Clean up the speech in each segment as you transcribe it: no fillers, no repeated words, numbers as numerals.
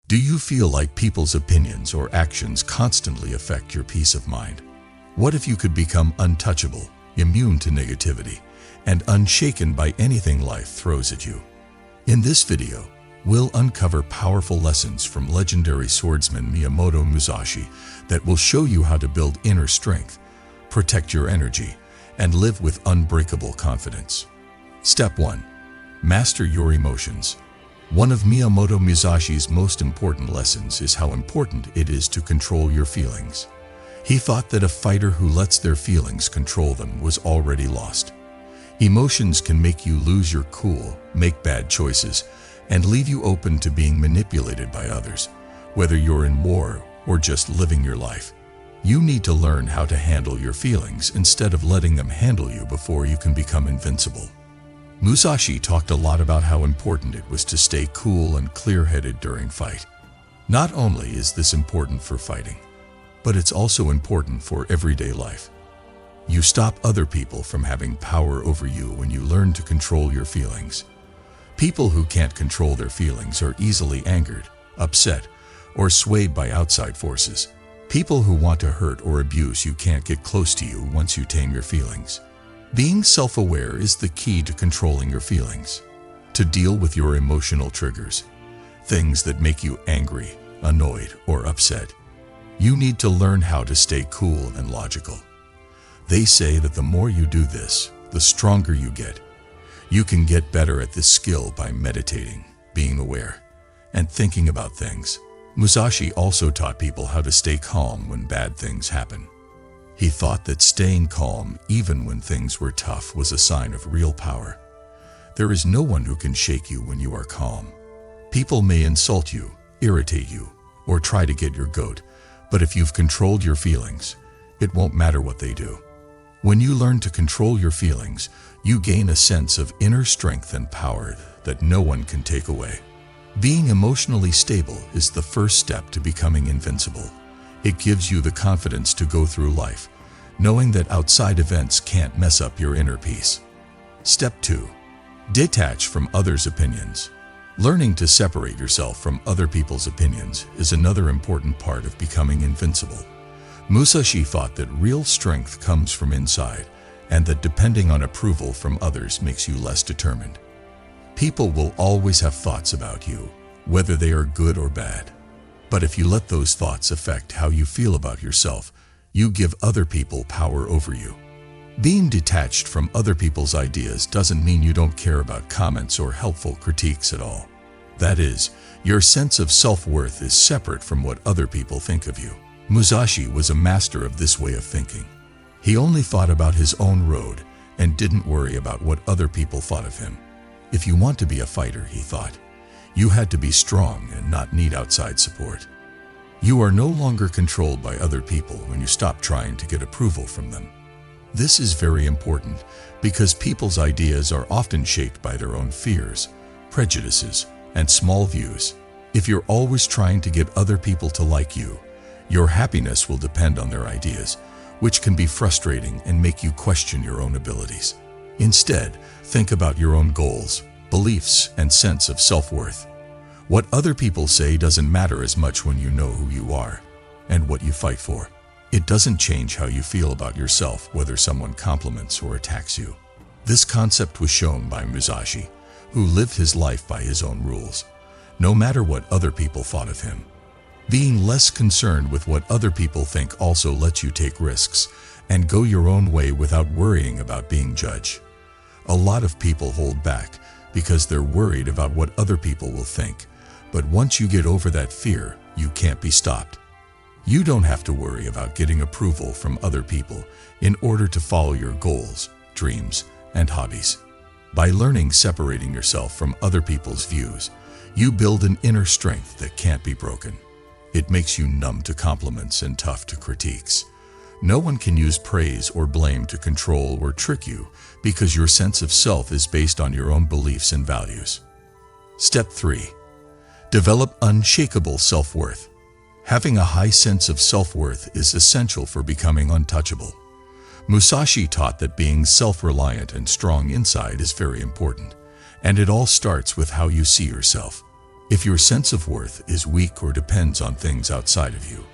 Do you feel like people's opinions or actions constantly affect your peace of mind? What if you could become untouchable, immune to negativity, and unshaken by anything life throws at you? In this video, we'll uncover powerful lessons from legendary swordsman Miyamoto Musashi that will show you how to build inner strength, protect your energy, and live with unbreakable confidence. Step 1. Master your emotions. One of Miyamoto Musashi's most important lessons is how important it is to control your feelings. He thought that a fighter who lets their feelings control them was already lost. Emotions can make you lose your cool, make bad choices, and leave you open to being manipulated by others, whether you're in war or just living your life. You need to learn how to handle your feelings instead of letting them handle you before you can become invincible. Musashi talked a lot about how important it was to stay cool and clear-headed during fight. Not only is this important for fighting, but it's also important for everyday life. You stop other people from having power over you when you learn to control your feelings. People who can't control their feelings are easily angered, upset, or swayed by outside forces. People who want to hurt or abuse you can't get close to you once you tame your feelings. Being self-aware is the key to controlling your feelings. To deal with your emotional triggers, things that make you angry, annoyed, or upset, you need to learn how to stay cool and logical. They say that the more you do this, the stronger you get. You can get better at this skill by meditating, being aware, and thinking about things. Musashi also taught people how to stay calm when bad things happen. He thought that staying calm, even when things were tough, was a sign of real power. There is no one who can shake you when you are calm. People may insult you, irritate you, or try to get your goat, but if you've controlled your feelings, it won't matter what they do. When you learn to control your feelings, you gain a sense of inner strength and power that no one can take away. Being emotionally stable is the first step to becoming invincible. It gives you the confidence to go through life, knowing that outside events can't mess up your inner peace. Step 2. Detach from others' opinions. Learning to separate yourself from other people's opinions is another important part of becoming invincible. Musashi thought that real strength comes from inside, and that depending on approval from others makes you less determined. People will always have thoughts about you, whether they are good or bad. But if you let those thoughts affect how you feel about yourself, you give other people power over you. Being detached from other people's ideas doesn't mean you don't care about comments or helpful critiques at all. That is, your sense of self-worth is separate from what other people think of you. Musashi was a master of this way of thinking. He only thought about his own road and didn't worry about what other people thought of him. If you want to be a fighter, he thought, you had to be strong and not need outside support. You are no longer controlled by other people when you stop trying to get approval from them. This is very important because people's ideas are often shaped by their own fears, prejudices, and small views. If you're always trying to get other people to like you, your happiness will depend on their ideas, which can be frustrating and make you question your own abilities. Instead, think about your own goals, beliefs, and sense of self-worth. What other people say doesn't matter as much when you know who you are and what you fight for. It doesn't change how you feel about yourself whether someone compliments or attacks you. This concept was shown by Musashi, who lived his life by his own rules, no matter what other people thought of him. Being less concerned with what other people think also lets you take risks and go your own way without worrying about being judged. A lot of people hold back because they're worried about what other people will think, but once you get over that fear, you can't be stopped. You don't have to worry about getting approval from other people in order to follow your goals, dreams, and hobbies. By learning separating yourself from other people's views, you build an inner strength that can't be broken. It makes you numb to compliments and tough to critiques. No one can use praise or blame to control or trick you because your sense of self is based on your own beliefs and values. Step 3. Develop unshakable self-worth. Having a high sense of self-worth is essential for becoming untouchable. Musashi taught that being self-reliant and strong inside is very important, and it all starts with how you see yourself. If your sense of worth is weak or depends on things outside of you,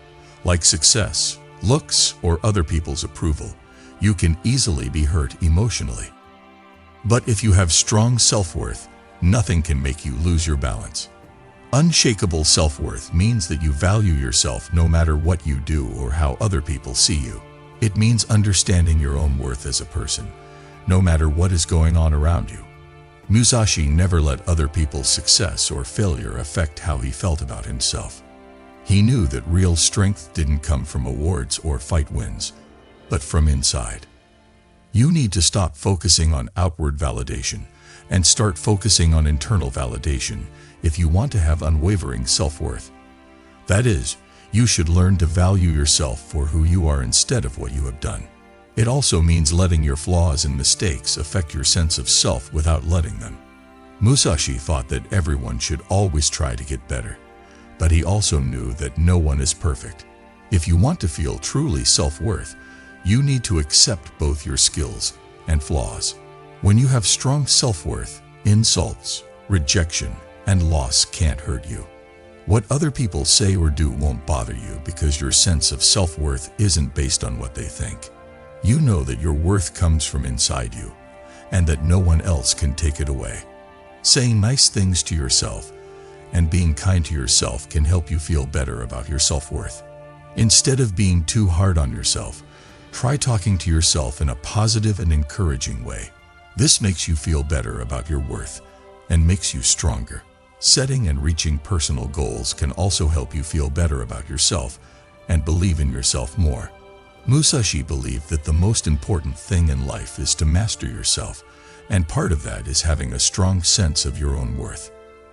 like success, looks, or other people's approval, you can easily be hurt emotionally. But if you have strong self-worth, nothing can make you lose your balance. Unshakable self-worth means that you value yourself no matter what you do or how other people see you. It means understanding your own worth as a person, no matter what is going on around you. Musashi never let other people's success or failure affect how he felt about himself. He knew that real strength didn't come from awards or fight wins, but from inside. You need to stop focusing on outward validation and start focusing on internal validation if you want to have unwavering self-worth. That is, you should learn to value yourself for who you are instead of what you have done. It also means letting your flaws and mistakes affect your sense of self without letting them. Musashi thought that everyone should always try to get better, but he also knew that no one is perfect. If you want to feel truly self-worth, you need to accept both your skills and flaws. When you have strong self-worth, insults, rejection, and loss can't hurt you. What other people say or do won't bother you because your sense of self-worth isn't based on what they think. You know that your worth comes from inside you, and that no one else can take it away. Saying nice things to yourself and being kind to yourself can help you feel better about your self-worth. Instead of being too hard on yourself, try talking to yourself in a positive and encouraging way. This makes you feel better about your worth and makes you stronger. Setting and reaching personal goals can also help you feel better about yourself and believe in yourself more. Musashi believed that the most important thing in life is to master yourself, and part of that is having a strong sense of your own worth.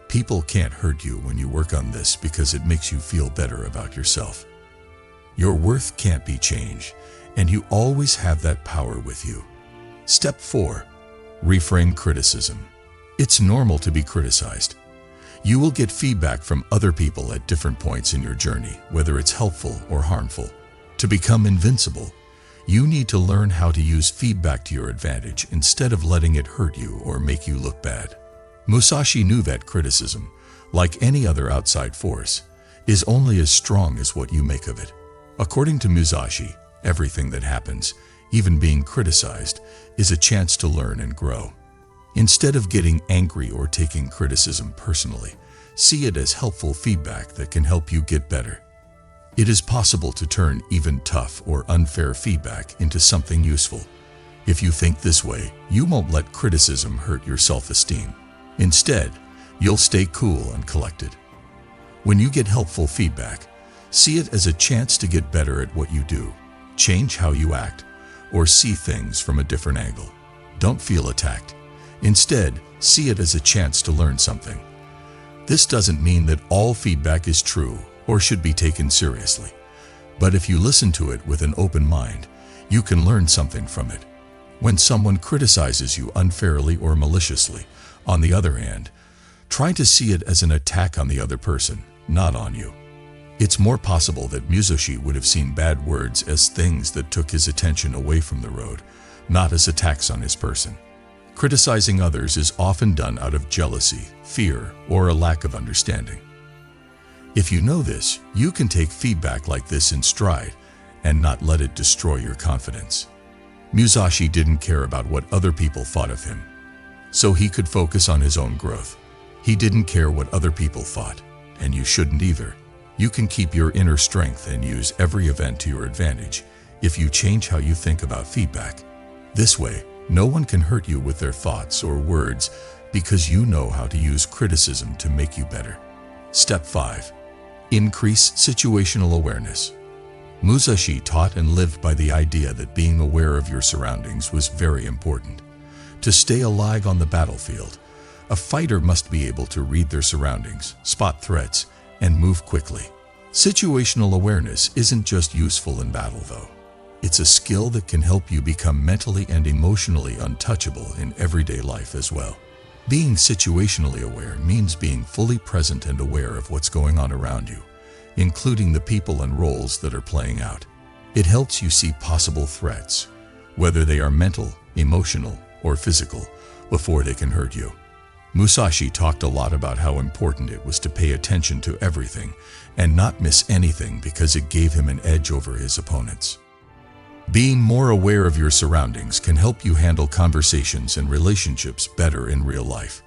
People can't hurt you when you work on this because it makes you feel better about yourself. Your worth can't be changed, and you always have that power with you. Step 4. Reframe criticism. It's normal to be criticized. You will get feedback from other people at different points in your journey, whether it's helpful or harmful. To become invincible, you need to learn how to use feedback to your advantage instead of letting it hurt you or make you look bad. Musashi knew that criticism, like any other outside force, is only as strong as what you make of it. According to Musashi, everything that happens, even being criticized, is a chance to learn and grow. Instead of getting angry or taking criticism personally, see it as helpful feedback that can help you get better. It is possible to turn even tough or unfair feedback into something useful. If you think this way, you won't let criticism hurt your self-esteem. Instead, you'll stay cool and collected. When you get helpful feedback, see it as a chance to get better at what you do, change how you act, or see things from a different angle. Don't feel attacked. Instead, see it as a chance to learn something. This doesn't mean that all feedback is true or should be taken seriously, but if you listen to it with an open mind, you can learn something from it. When someone criticizes you unfairly or maliciously, on the other hand, try to see it as an attack on the other person, not on you. It's more possible that Musashi would have seen bad words as things that took his attention away from the road, not as attacks on his person. Criticizing others is often done out of jealousy, fear, or a lack of understanding. If you know this, you can take feedback like this in stride and not let it destroy your confidence. Musashi didn't care about what other people thought of him, so he could focus on his own growth. He didn't care what other people thought, and you shouldn't either. You can keep your inner strength and use every event to your advantage if you change how you think about feedback. This way, no one can hurt you with their thoughts or words because you know how to use criticism to make you better. Step 5. Increase situational awareness. Musashi taught and lived by the idea that being aware of your surroundings was very important. To stay alive on the battlefield, a fighter must be able to read their surroundings, spot threats, and move quickly. Situational awareness isn't just useful in battle, though. It's a skill that can help you become mentally and emotionally untouchable in everyday life as well. Being situationally aware means being fully present and aware of what's going on around you, including the people and roles that are playing out. It helps you see possible threats, whether they are mental, emotional, or physical, before they can hurt you. Musashi talked a lot about how important it was to pay attention to everything and not miss anything because it gave him an edge over his opponents. Being more aware of your surroundings can help you handle conversations and relationships better in real life.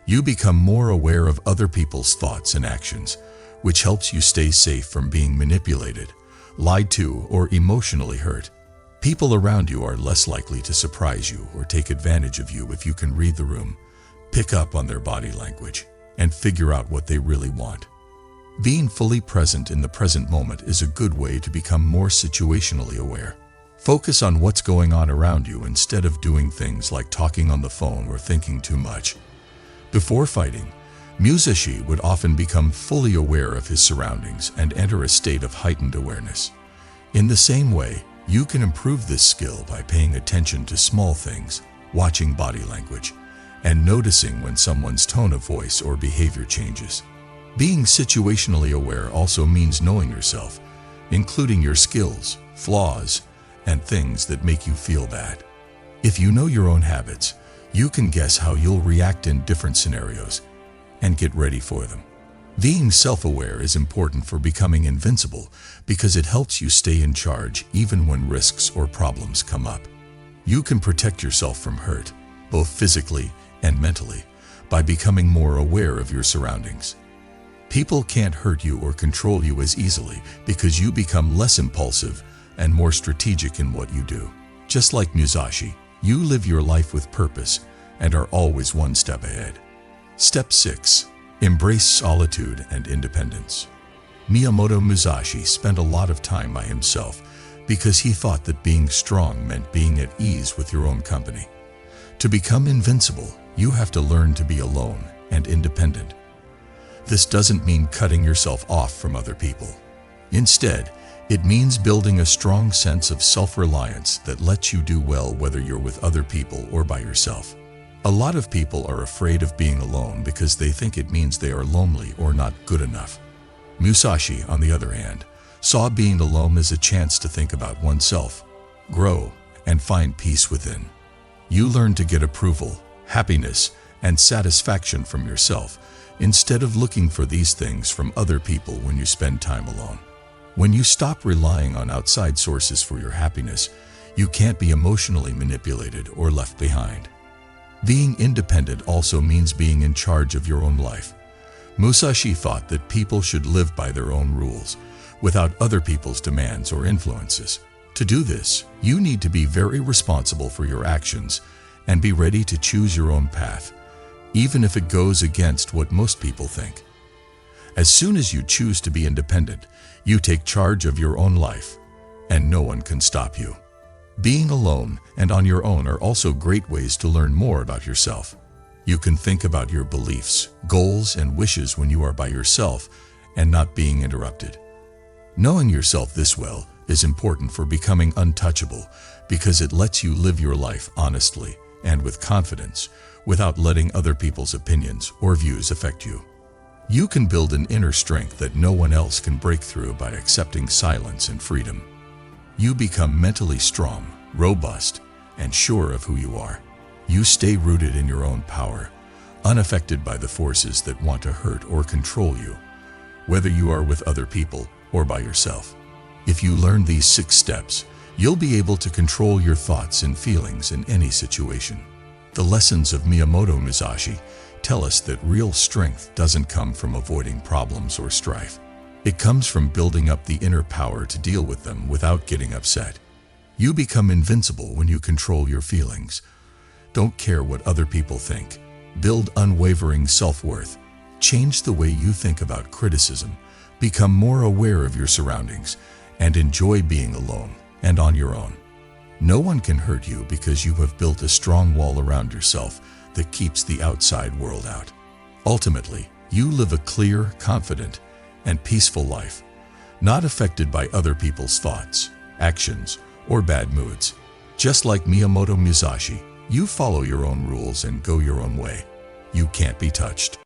You become more aware of other people's thoughts and actions, which helps you stay safe from being manipulated, lied to, or emotionally hurt. People around you are less likely to surprise you or take advantage of you if you can read the room, pick up on their body language, and figure out what they really want. Being fully present in the present moment is a good way to become more situationally aware. Focus on what's going on around you instead of doing things like talking on the phone or thinking too much. Before fighting, Musashi would often become fully aware of his surroundings and enter a state of heightened awareness. In the same way, you can improve this skill by paying attention to small things, watching body language, and noticing when someone's tone of voice or behavior changes. Being situationally aware also means knowing yourself, including your skills, flaws, and things that make you feel bad. If you know your own habits, you can guess how you'll react in different scenarios and get ready for them. Being self-aware is important for becoming invincible because it helps you stay in charge even when risks or problems come up. You can protect yourself from hurt, both physically and mentally, by becoming more aware of your surroundings. People can't hurt you or control you as easily because you become less impulsive and more strategic in what you do. Just like Musashi, you live your life with purpose and are always one step ahead. Step 6. Embrace solitude and independence. Miyamoto Musashi spent a lot of time by himself because he thought that being strong meant being at ease with your own company. To become invincible, you have to learn to be alone and independent. This doesn't mean cutting yourself off from other people. Instead, it means building a strong sense of self-reliance that lets you do well whether you're with other people or by yourself. A lot of people are afraid of being alone because they think it means they are lonely or not good enough. Musashi, on the other hand, saw being alone as a chance to think about oneself, grow, and find peace within. You learn to get approval, happiness, and satisfaction from yourself instead of looking for these things from other people when you spend time alone. When you stop relying on outside sources for your happiness, you can't be emotionally manipulated or left behind. Being independent also means being in charge of your own life. Musashi thought that people should live by their own rules, without other people's demands or influences. To do this, you need to be very responsible for your actions and be ready to choose your own path, even if it goes against what most people think. As soon as you choose to be independent, you take charge of your own life, and no one can stop you. Being alone and on your own are also great ways to learn more about yourself. You can think about your beliefs, goals, and wishes when you are by yourself and not being interrupted. Knowing yourself this well is important for becoming untouchable because it lets you live your life honestly and with confidence without letting other people's opinions or views affect you. You can build an inner strength that no one else can break through by accepting silence and freedom. You become mentally strong, robust, and sure of who you are. You stay rooted in your own power, unaffected by the forces that want to hurt or control you, whether you are with other people or by yourself. If you learn these 6 steps, you'll be able to control your thoughts and feelings in any situation. The lessons of Miyamoto Musashi tell us that real strength doesn't come from avoiding problems or strife. It comes from building up the inner power to deal with them without getting upset. You become invincible when you control your feelings. Don't care what other people think. Build unwavering self-worth. Change the way you think about criticism. Become more aware of your surroundings and enjoy being alone and on your own. No one can hurt you because you have built a strong wall around yourself that keeps the outside world out. Ultimately, you live a clear, confident, and peaceful life, not affected by other people's thoughts, actions, or bad moods. Just like Miyamoto Musashi, you follow your own rules and go your own way. You can't be touched.